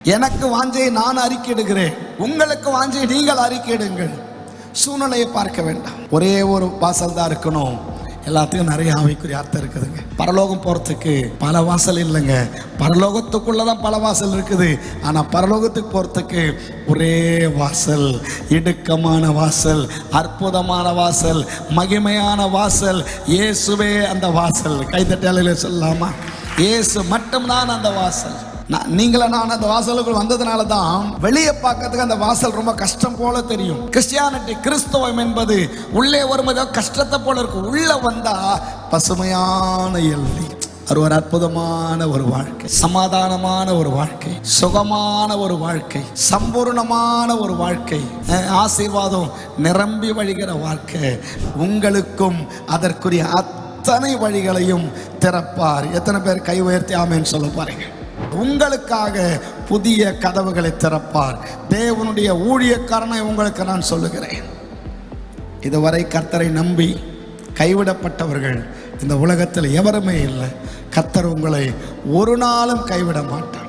எனக்கு வாஞ்சையை நான் அறிக்கையிடுகிறேன், உங்களுக்கு வாஞ்சையை நீங்கள் அறிக்கையிடுங்கள். சூழ்நிலையை பார்க்க வேண்டாம். ஒரே ஒரு வாசல் தான் இருக்கணும். எல்லாத்துக்கும் நிறைய ஆவிக்குரிய அர்த்தம் இருக்குதுங்க. பரலோகம் போகிறதுக்கு பல வாசல் இல்லைங்க. பரலோகத்துக்குள்ளதான் பல வாசல் இருக்குது. ஆனால் பரலோகத்துக்கு போகிறதுக்கு ஒரே வாசல், இடுக்கமான வாசல், அற்புதமான வாசல், மகிமையான வாசல். இயேசுவே அந்த வாசல். கைத்தட்டலையில சொல்லலாமா? இயேசு மட்டும்தான் அந்த வாசல். நான் அந்த வாசலுக்குள் வந்ததுனால தான் வெளியே பார்க்கறதுக்கு அந்த வாசல் ரொம்ப கஷ்டம் போல தெரியும். கிறிஸ்டியானிட்டி, கிறிஸ்தவம் என்பது உள்ளே வரும்போது கஷ்டத்தை போல இருக்கும். உள்ள வந்தா பசுமையான எல்லை, ஒரு அற்புதமான ஒரு வாழ்க்கை, சமாதானமான ஒரு வாழ்க்கை, சுகமான ஒரு வாழ்க்கை, சம்பூர்ணமான ஒரு வாழ்க்கை, ஆசீர்வாதம் நிரம்பி வழிகிற வாழ்க்கை. உங்களுக்கும் அதற்குரிய அத்தனை வழிகளையும் திறப்பார். எத்தனை பேர் கை உயர்த்தி ஆமென் சொல்ல பாருங்க. உங்களுக்காக புதிய கதவுகளை திறப்பார். தேவனுடைய ஊழியக்காரனை உங்களுக்கு நான் சொல்லுகிறேன். இதுவரை கர்த்தரை நம்பி கைவிடப்பட்டவர்கள் இந்த உலகத்தில் எவருமே இல்லை. கர்த்தர் உங்களை ஒரு நாளும் கைவிட மாட்டார்.